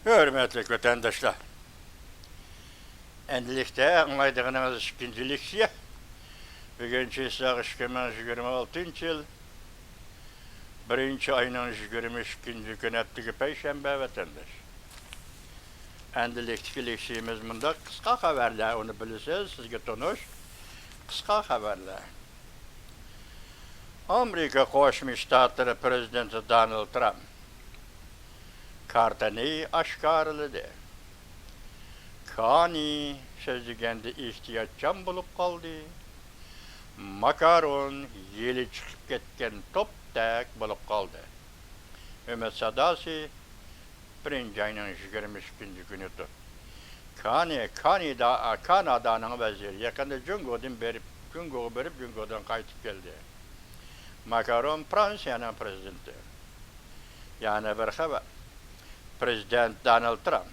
Hürmetli vatandaşlar, endilikte anlaydığınız ikincilikçiye, bugünkü ise 2026 yıl, birinci ayının 22. gün ettiği Perşembe vatandaş. Endilikçilikçimiz bunda kısa haberler, onu bilirsiniz, sizge tanış, kısa haberler. Amerika Koşmuş Ştatları Prezidenti Donald Trump, kartını aşkarladı. Kani sözlügende ihtiyaçcan bulup kaldı. Makaron yeli çıkıp ketken toptak bulup kaldı. Ümit Sadasi birinci ayının 22. günüdür. Kanada'nın veziri yakında Cungo'dan berip Cungo'dan kaytıp geldi. Makaron Fransa'nın prezidenti. Yani bir haber. Prezident Donald Trump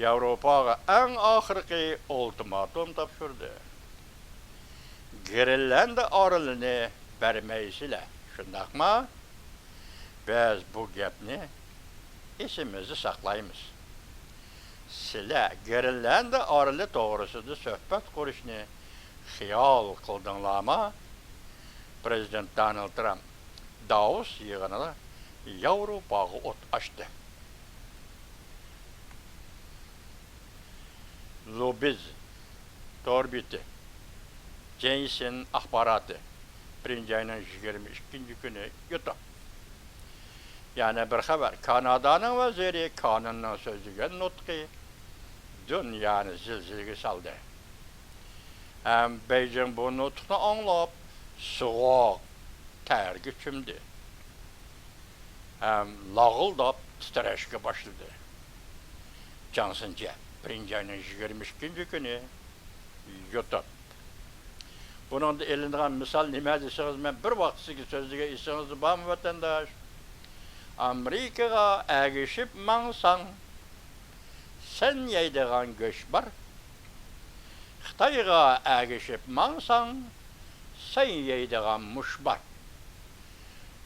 Avrupa'ya en ahırki ultimatum tapşırdı. Gerilendi arılını vermeyisiyle. Şundakma, biz bu gepni isimizi saklayımız. Sile gerilendi arılı doğrusudu söhbet kuruşunu xiyal kıldınlama, Prezident Donald Trump Davos yığınına Avrupa'ya ot açtı. Lobiz, Torbiti, Jensen ahbaratı, birinci ayının 22. günü yutu. Yani bir haber, Kanada'nın veziri kanunun sözlüğün nutki, dün yani zilzilgi saldı. Beijing bu nutkunu anlap, soğuk, tergi çümdü. Lağıldap, titreşke başladı. Johnson'ca. Birinci ayının 22. günü yutup. Bunun da elinden misal nime deseniz, ben bir vaxtiki sözlüge isiniz var mı vatandaş? Amerika'ya erişip mansan, sen yeydiğin göç var. Xitay'a erişip mansan, sen yeydiğin muş var.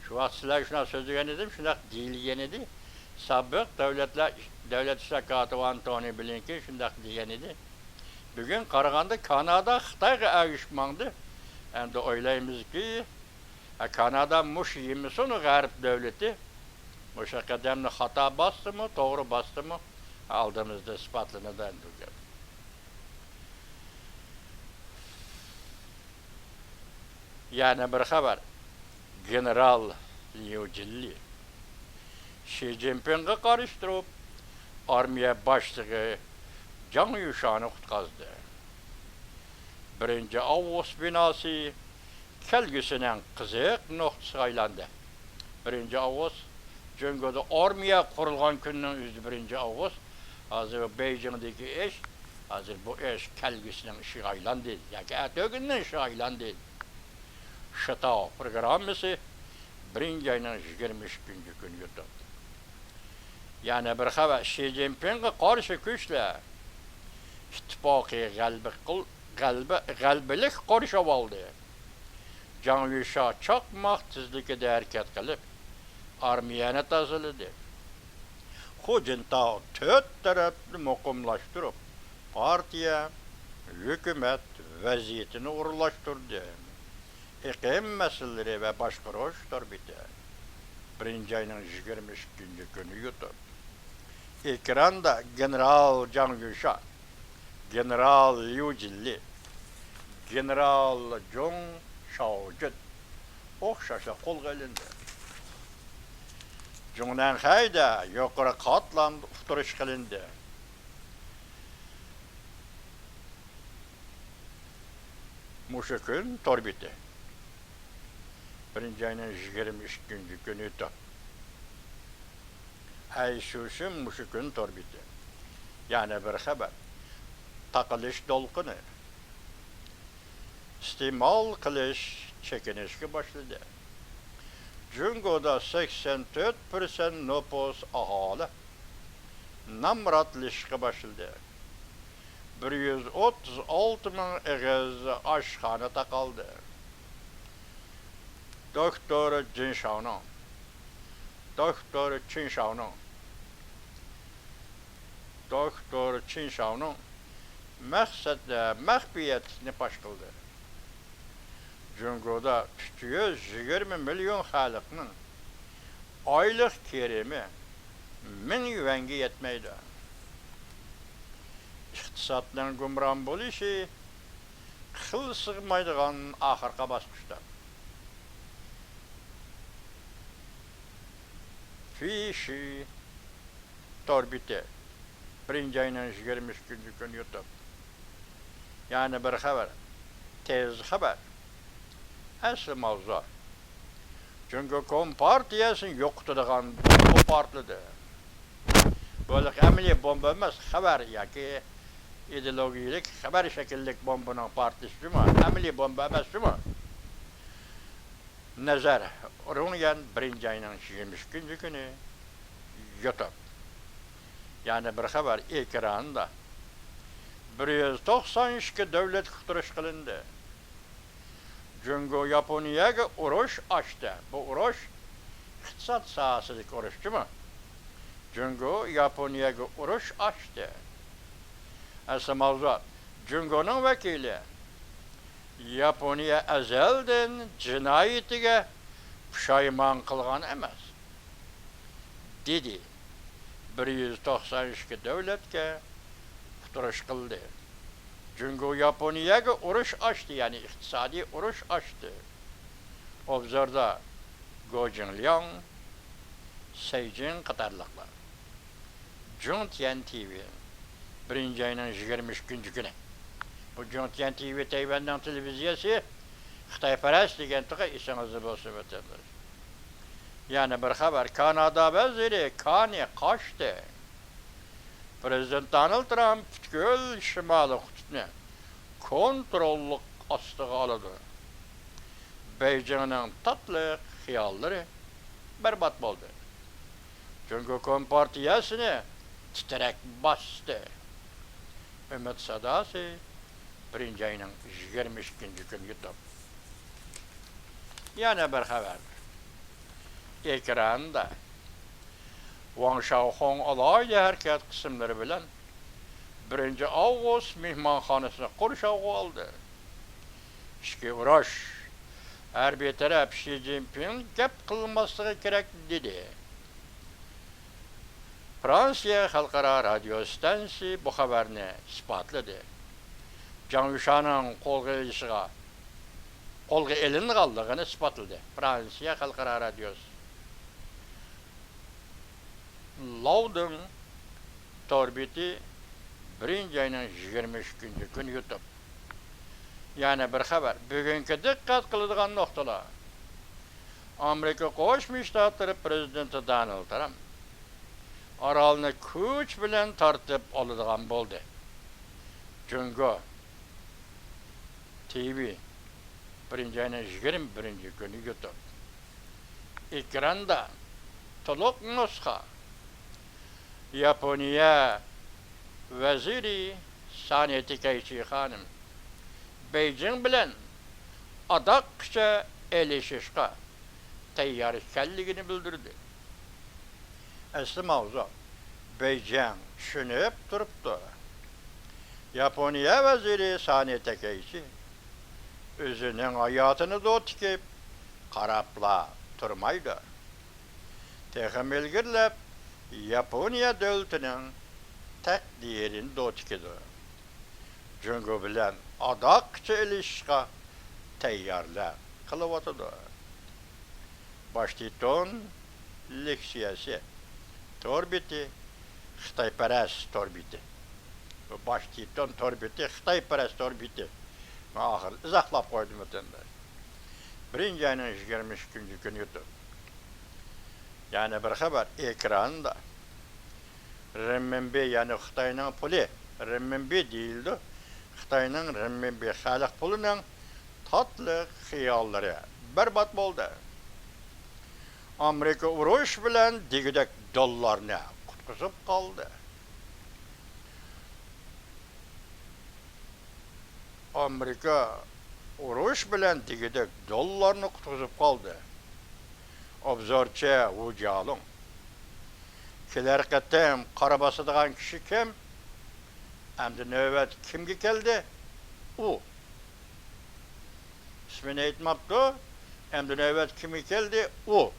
Şu vaxt sizler şuna sözlüge nedim, şuna deyilgen idi. Sabık Devlet İşler Katibi Antony Blinken şundak diyen idi. Bugün Qaraganda Kanada Xitay'a erişmandı. Endi oylayımız ki Kanada muş yemisini Garip devleti muş akademini hata bastı mı, doğru bastı mı aldığımızda ispatlını da endiriyor. Yani bir haber, General Liu Jilli Xi Jinping'e karıştırıp armiya başlığı Can Yuşan'ı kutkazdı. Birinci Avos binası kelgüsünün kızık noktası aylandı. Birinci Avos, çünkü armiya kurulgan günün 1. Avos, hazır Beijing'deki eş, hazır bu eş kelgüsünün ışığı aylandı. Yani ötüğünün ışığı aylandı. Şıta programısı birinci ayının 23. günü yutu. Yani bir haber, Xi Jinping'e karşı güçle ittifakı galbilik karışıp aldı. Can Yuşa çok mahtizlikle hareket kılıp armiyana tazıladı. Hujinta tört taraflı mukumlaştırıp partiye, hükümet vaziyetini uğurlaştırdı. İklim meseleleri ve başkuruş torbiti. Birinci ayının 23. günü yutup. Ekranda General Can Yuşa, General Liu Jilli, General Jung Shaojun okşaşla kol gelindi. Jung'dan hayda yukarı katlan uftırış kılındı. Muşukun torbiti. Birinci ayının 23. günü yutup. Ayşuşun muşukun torbiti. Yani bir haber. Takılış dolkunu. İstimal kılış çekinişki başladı. Cungo'da 84% nüfus ahali namratlışkı başladı. 136 bin eğiz aşkhane takaldı. Doktor Jin Shaonan, Doktor Qin Shaonan doktor Çinşav'ның məxfiyyətini paş qıldı. Cungo'da 220 milyon xalqның aylıq kerimi 1000 yuenge yetmeydi. İqtisatның gumran bolışı xil sığmaydıgan axırqa basqışda. Fişi torbiti birinci ayının 23 gün YouTube. Yani bir haber, tez haber. Aslı mavzu. Çünkü Kompartiyasını yoqtırgan bu partlıdır. Böyle əmli bomba emas, haber ki ideologiyalik, haber şekillik bombanın partisi mi? Əmli bomba emas mi? Nazar, Runiyan birinci ayının 23 günü YouTube. Yani bir haber ekranında 192 devlet kurtuluş kılındı. Jungo Japonya'ya uruş açtı. Bu uruş iktisat sahasındaki uruş değil mi? Jungo Japonya'ya uruş açtı. Asıl mavzu, Jungo'nun vekili Japonya ezelden cinayetiga pişayman kılgan emas. Dedi. 192 devletke kurtuluş kıldı. Jungo Japonya'ya uruş açtı, yani iktisadi uruş açtı. Obzorda Go Jinliang, Seijin qatarlıqlar. Juntian TV, birinci ayının 23 günü. Bu Juntian TV Tayvan'dan televiziyası, Xitayparast degan tığı işinizi bolsa vatandaş. Yani bir haber, Kanada veziri Kanye kaçtı. Prezident Donald Trump göl şimalı kutunu kontrollük astığı aladı. Beijing'in tatlı xiyalları berbat oldu. Çünkü Kompartiyasını titrek bastı. Ümit sadası birinci ayının 23 gün YouTube. Yani bir haber. Ekranda Wang Xiaohong alaylı hareket kısımları bilen 1 Ağustos mehmanxanasına qurşağı aldı. İşki uğraş. Her bir taraf Xi Jinping gap kılmaslığı gerek dedi. Fransiya Xalqara Radio Stansi bu haberini ispatladı. Zhang Yushan'ın қолға елін қалдығını ispatladı. Fransiya Xalqara Radiosu. Laud'un torbiti 1 ayının 23 gün YouTube. Yani bir haber. Bugünkü dikkat kılıdığan noktalar. Amerika Qo'shma Shtatlari prezidenti Donald Trump orolni kuch bilan tortib oladigan bo'ldi. Jungo TV 1 ayının 21 günü YouTube. Ekranda to'liq nusxa Yaponiya veziri Sani Takaichi Hanım Beijing bilan adaqcha elishishga tayyor ekanligini bildirdi. Asli mavzu Beijing tushunib turibdi. Yaponiya veziri Sani Takaichi o'zining hayotini do'tikib qarabla turmaydi. Texim ilgirlab Yaponiya davlatining taqdirini do'tikidi. Jungo bilan adaqcha ilishishga tayyorlar qilyotidi. Washington leksiyasi torbiti Xitoyparast torbiti. Washington torbiti Xitoyparast torbiti. Ahir izohlab qo'ydim o'tanda. 1 ayının 23 günü YouTube. Yani bir haber ekranda renminbi, yani Xitoyning puli renminbi deyildi. Xitoyning renminbi xalq pulining tatlı xiyallari berbat bo'ldi. Amerika urush bilan degidek dollarni qutqizib qoldi. Amerika urush bilan degidek dollarni qutqizib qoldi. Obzorchi Wu Jialong keler qatam qara basadigan kishi kim? Endi navbat kimga keldi? U. İsmini aytmabdi. Endi navbat kimga keldi? U.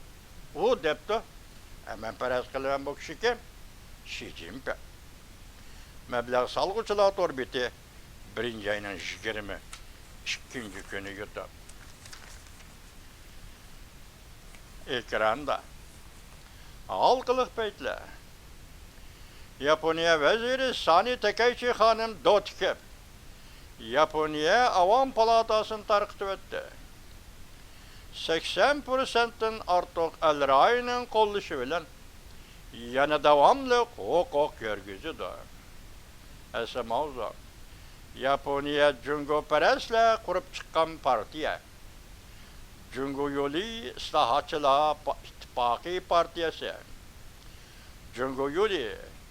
U debdi. Men paraz qilaman bu kishi kim? Xi Jinping. Mablag' solg'uchilar orbiti 1-ayning 22 kuni yutib. Ekranda halqılıq paytlar. Yaponiya veziri Sani Takaichi hanım dotkib. Yaponiya Avam Palatasını tarqitib o'tdi. 80%dan ortiq el rayının qo'llashi bilan yana davomli huquq yurgizdi. Esa mavzu Yaponiya jungoparastlar qurib chiqqan partiya. Jungo yo'li islohotchilar ittifoqiy partiyasi. Jungo yo'li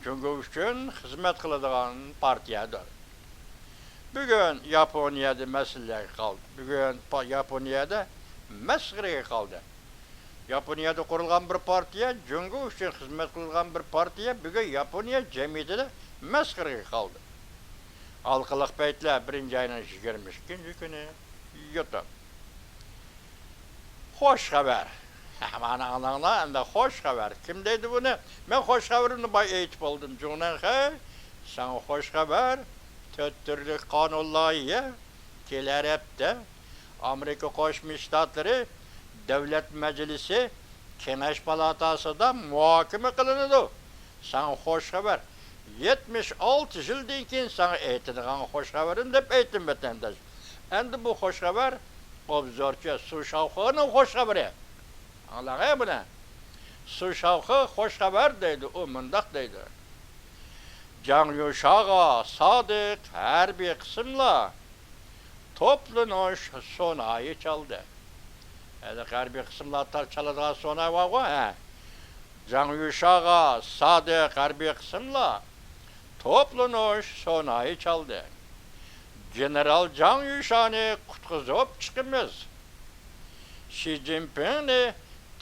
Jungo uchun xizmat qiladigan partiyadir. Bugun Yaponiyada masalaga qoldi. Bugun Yaponiyada masxaraga qoldi. Yaponiyada qurilgan bir partiya, Jungo uchun xizmat qilgan bir partiya bugun Yaponiya jamiyatida masxaraga qoldi. Halqılıq paytlar 1-ayning 22 kuni yutib. Xo'sh xabar. Mana ananglar endi xo'sh xabar. Kim deydi buni? Men xo'sh xabarimni boy aytib oldim. Jo'nan hay, sen xo'sh xabar. 4 turli qonun loyiha kelar hafta Amerika Qo'shma Shtatlari Davlat Majlisi Kengash palatasida muhokama qilinadi. Sen xo'sh xabar. 76 yildan keyin sana aytadigan xo'sh xabarim deb aytdim vatandosh. Endi bu xo'sh xabar obzorchi Su Shaoxining xo'sh xabari. Anlag'ay buni. Su Shaoxi xo'sh xabar deydi, u mundaq deydi. Jang Yushaga sodiq harbiy qismlar to'planish so'nayi chaldi. Endi harbiy qismlar chaladigan so'nay bor-ku, ha. Jang Yushaga sodiq harbiy qismlar to'planish so'nayi chaldi. General Jang Yushani qutqizib chiqamiz. Xi Jinpingni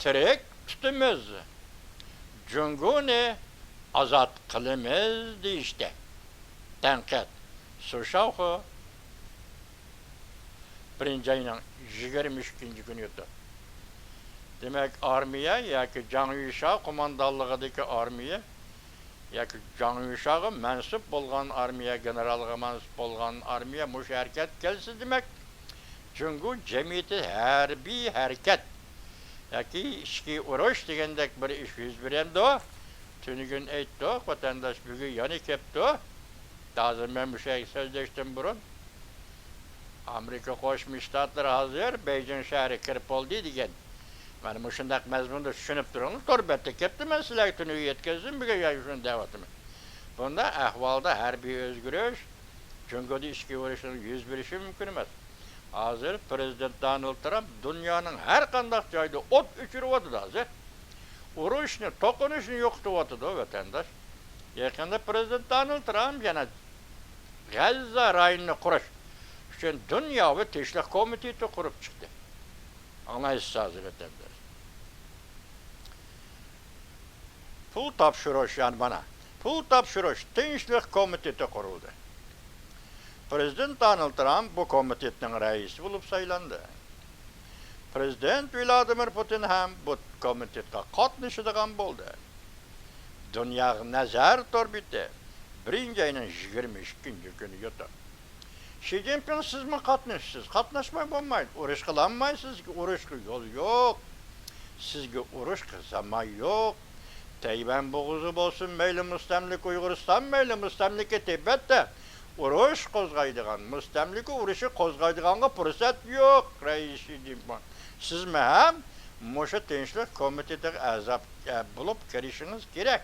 tirik tutamiz. Jungoni azod qilamiz deyishdi. Tanqid. Su Shaoxi 1-ayning 22 kuni yutdi. Demak, armiya yoki Jang Yusha qo'mondonligidagi armiya yoki Jang Yushaga mansub bo'lgan armiya, generalga mansub bo'lgan armiya mush harakat kelsa demak, Jungo jamiyati harbiy harakat yoki ichki urush degandek bir ish yuz berdi. Tunigun aytdi, vatandosh bugun yana kelibdi. Hozir men bu şey so'zlashdan burun Amerika Qo'shma Shtatlari hozir Beijing shahri kirib oldi degan. Mana bu shundaq mazmunda tushunib turing. Albatta kelibdi, men sizlarga tuni yetkazdim, bugun shuni da'vatim. Bunda ahvolda harbiy o'zgarish, Jungoda ichki urushning yuz berishi mumkin emas. Hozir prezident Donald Trump dunyoning har qanday joyida o't o'chiryapti hozir. Urushni, to'qinishni yo'qotyapti vatandosh. Yaqinda prezident Donald Trump yana Gazza rayonini qurish uchun dunyoviy tinchlik komiteti qurib chiqdi. Anlaysiz hozir vatandosh. Pul topshirish, yani mana pul topshirish tinchlik komiteti qurildi. Prezident Donald Trump bu komitetning raisi bo'lib saylandi. Prezident Vladimir Putin ham bu komitetga qatnashadigan bo'ldi. Dunyo nazar torbiti 1-ayning 22 kuni yutdi. Xi Jinping sizmi qatnashsiz? Qatnashmay bo'lmaydi. Urush qilanmaysiz, urushga yo'l yo'q. Sizga urush qilsamay yo'q. Tayvan bo'g'uzi bo'lsin, mayli mustamlik Uyg'uriston, mayli mustamlika Tibetda urush qo'zg'aydigan, mustamlika urushi qo'zg'aydiganga fursat yo'q, rais Xi Jinping. Sizmi ham musha tinchlik komitetiga a'zo bo'lib kirishingiz kerak.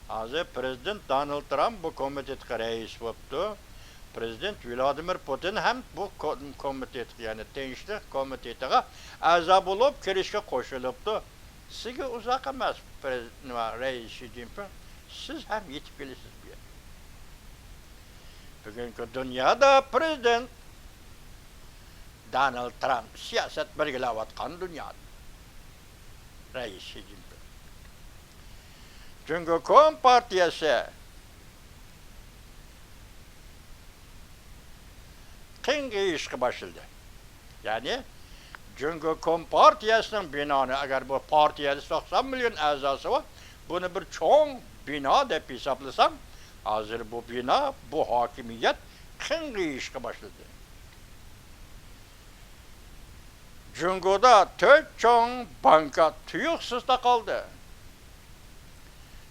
Hozir prezident Donald Trump bu komitetga rais bo'libdi. Prezident Vladimir Putin ham bu komitetga, ya'ni tinchlik komitetiga a'zo bo'lib kirishga qo'shilibdi. Sizga uzoq emas, rais Xi Jinping, siz ham yetib kelasiz bu yerga. Bugungi dunyoda prezident Donald Trump siyosat belgilayotgan dunyoda rais Xi Jinping. Çünkü Kompartiyası qing'i ishga başladı. Yani çünkü Kompartiyasının binanı, eğer bu partiyada 90 milyon a'zosi var, bunu bir çoğun bina deb hesaplasam, hazır bu bina, bu hakimiyet qing'i ishga başladı. Cungo'da 4 çoğun banka tuyuqsiz da kaldı.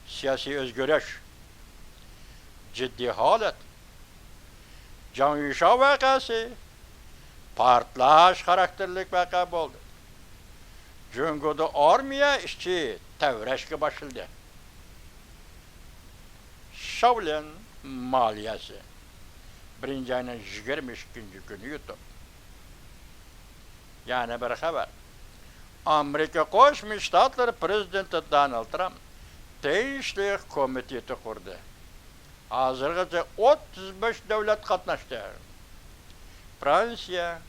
Siyasi özgürlüş, ciddi halet, can yuşa vakası, partlaş karakterlik vaka oldu. Cungo'da armiya işçi tevreşki başladı. Şavlen maliyesi, birinci ayının 22. günü YouTube. Yani bir haber. Amerika Qo'shma Shtatlar prezidenti Donald Trump Tinchlik komiteti kurdu. Hozirgacha 35 davlat qatnashdi. Fransiya,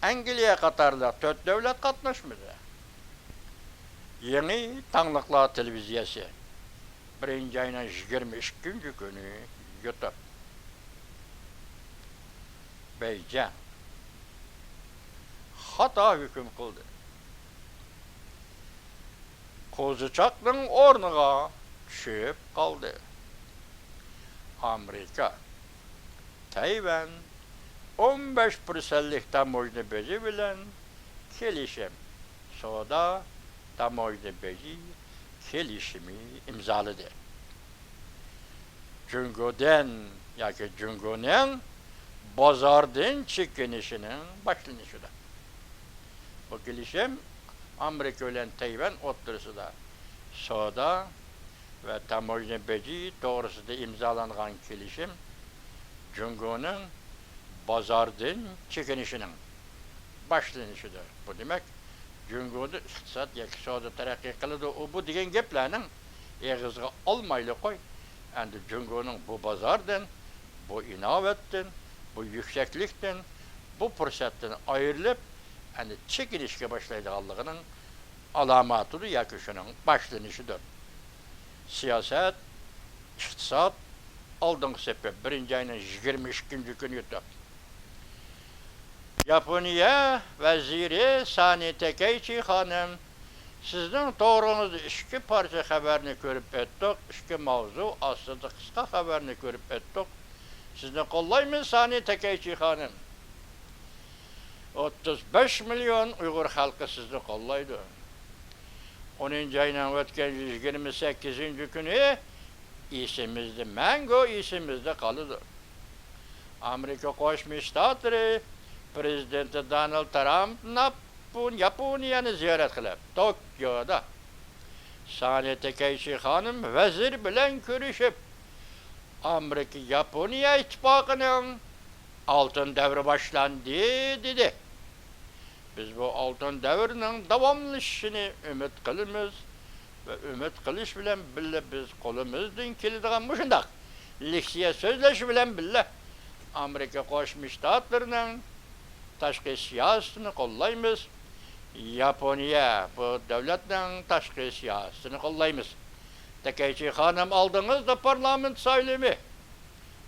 Angliya qatorli 4 davlat qatnashmadi. Yeni Tanglıqlar televiziyasi birinci ayının 22. günü YouTube. Beycan hata hüküm kıldı. Qo'zichoqning o'rniga tushib qoldi. Amerika Tayvan 15%lik tamoyna beji bilan kelishim, savdo tamoyna beji kelishimi imzoladı. Jungo'dan yoki Jungo'ning bozordan chekinishining boshlanishida. Bu kelishim Amerika bilan Tayvan o'rtasida savdo ve tamoyna beji to'g'risida imzolangan kelishim Jungo'ning bozordan chekinishining boshlanishida. Bu demak, Jungo'da iqtisod yoki savdo taraqqiy qiladi, bu degan gaplarning eg'izga olmayli qo'y. Endi Jungo'ning bu bozordan, bu inovatdan, bu yükseklikten, bu fursatdan ayrılıp yani çekilişke başlayacağının alamatıdır yoki şunun başlanışıdır. Siyaset, iqtisod oldingi sebep birinci ayının 22. günü yutib. Yaponiya vaziri Sani Takeichi hanım, sizning to'g'ringizda ikki parcha xabarni ko'rib o'tdik, ikki mavzu ostida qisqa xabarni ko'rib o'tdik. Sizni qo'llaymiz Sani Takeichi hanım. 35 milyon Uyg'ur xalqi sizni qo'llaydi. 10. aydan o'tgan 28. kuni esimizda, mango esimizda qoladi. Amerika Qo'shma Shtatlari prezidenti Donald Trump Yaponiyani ziyorat qilib, Tokioda Sani Takeichi hanım vazir bilan ko'rishib, Amerika Yaponiya ittifoqining altın devri başlandı dedi. Biz bu altın devrinin davamlışını ümit qilamiz ve ümit qilish bilan billa biz qo'limizdan keladigan mushundaq leksiya so'zlash bilan billa Amerika Qo'shma Shtatlarining tashqi siyosatini qo'llaymiz. Yaponiya bu davlatning tashqi siyosatini qo'llaymiz. Takeichi hanım aldığınızda parlament saylimi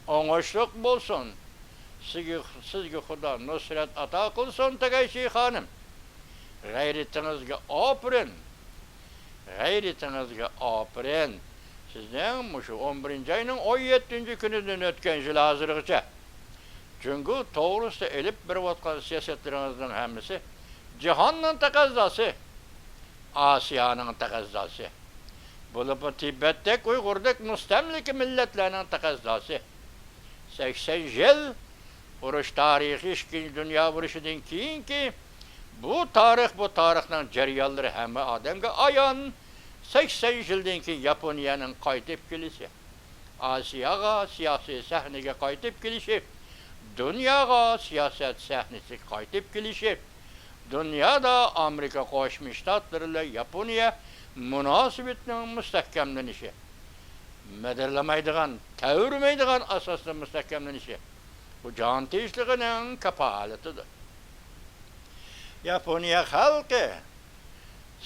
oңoşluq bo'lsin. Sizge Xudo nusrat ato qilsin Takeichi hanım. G'ayratingizga opirin. G'ayratingizga opirin. Sizning shu 11. ayning 17. kunidan o'tgan yil hozirgacha Çünkü to'g'risida elib berayotgan siyosatlaringizning hammasi jahonning taqozosi, Osiyoning taqozosi. Bo'lib Tibetdek, Uyg'urdek mustamlika millatlarning taqozosi. 80 yil urush tarihi, Ikkinchi dunyo urushidan keyinki bu tarixning jarayonlari hamma odamga ayon. 80 yildan keyin Yaponiyaning qaytib kelishi, Osiyoga siyosiy sahnaga qaytib kelishi, dunyoga siyosat sahnasiga qaytib kelishi, dunyoda Amerika Qo'shma Shtatlari bilan Yaponiya munosabatining mustahkamlanishi, madarlamaydigan, tavrmaydigan asosda mustahkamlanishi bu jon tinchligining kapolatidir. Yaponiya xalqi,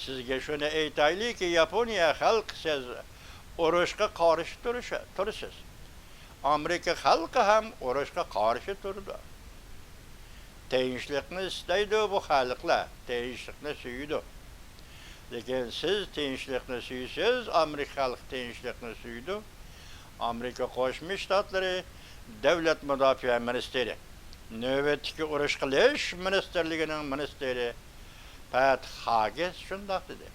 sizga shuni aytaylikki, Yaponiya xalqi siz urushga qarshi tursiz. Amerika xalqi ham urushga qarshi turdi. Tinchlikni istaydi bu xalqlar, tinchlikni suydi. Lekin siz tinchlikni suysiz, Amerika xalqi tinchlikni suydi. Amerika Qo'shma Shtatlari Davlat Mudofaa ministri, navbatdagi urush qilish ministerligining ministri Pat Haggis shundoq dedi.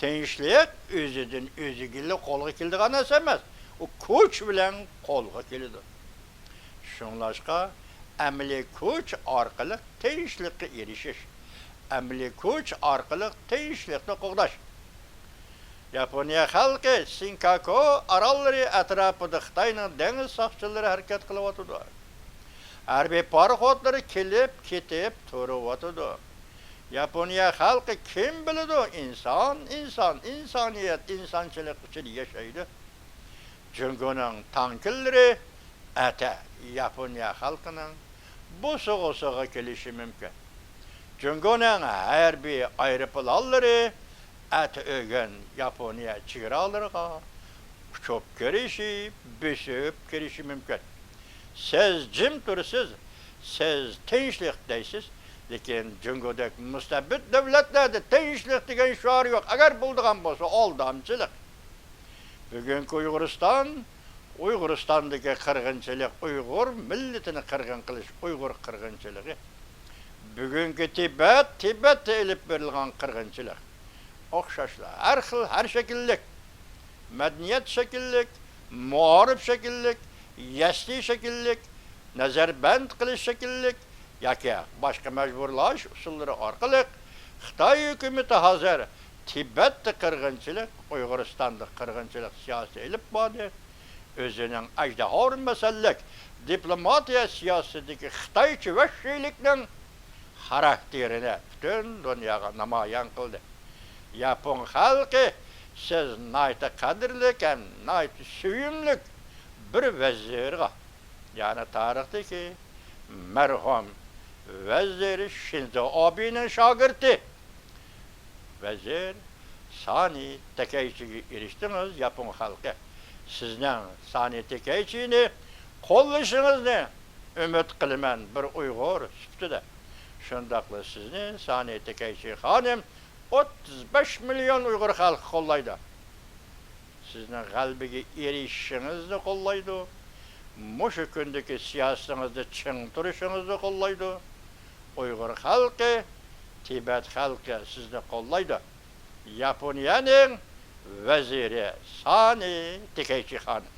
Tinchlik o'zidan o'ziga qo'lga keladigan narsa emas. U kuch bilan qo'lga keladi. Shunlashqa amaliy kuch orqali tinchlikka erishish, amaliy kuch orqali tinchlikni qo'g'dash. Yaponiya xalqi Senkaku orollari atrofida Xitoyning dengiz soqchilari harakat qilyapti. Harbiy paraxodlari kelib, ketib turibdi. Yaponiya xalqi kim biladi? İnsaniyat, insonchilik ichida yashaydi. Jungoning tankillari Yaponiya xalqining bu so'g'isiga kelishi mumkin. Jungoning harbiy aeroplanlari o'gan Yaponiya chegaralariga uchib kirishi, besib kirishi mumkin. Siz jim tursiz, siz tinchlik deysiz, lekin Jungodek mustabid davlatlarda tinchlik degan shior yo'q. Agar bo'ldigan bo'lsa, aldamchilik. Bugungi Uyg'uristondagi qirg'inchilik, Uyg'ur millatini qirg'in qilish, Uyg'ur qirg'inchiligi. Bugungi Tibetda elib berilgan qirg'inchilik. O'xshashlar, har xil, har shakllik, madaniyat shakllik, muorif shakllik, yasli shakllik, nazarband qilish shakllik, yoki boshqa majburlash usullari orqali Xitoy hukumati hozir Tibetda qirg'inchilik, Uyg'uristonda qirg'inchilik siyosati elib bordi. O'zining ajdahor masallik diplomatiya siyosadagi Xitoycha vahshiylikning xarakterini butun dunyoga namoyon qildi. Yapon xalqi siz nayta qadrlik ham nayta suyimlik bir vazirga, ya'ni tarixdagi marhum vazir Shinzo Abening shogirdi vazir Sani Takaichiga erishdingiz. Yapon xalqi sizning Sani Takaichini qo'llashingizni umid qilaman bir Uyg'ur sifatida. Shundaqla sizni Sani Takaichi xonim 35 million Uyg'ur xalqi qo'llaydi. Sizning qalbiga erishishingizni qo'llaydi. Mushu kundagi siyosatingizda ching turishingizni qo'llaydi. Uyg'ur xalqi, Tibet xalqi sizni qo'llaydi. Yaponiyaning vaziri Sani Takaichi xonim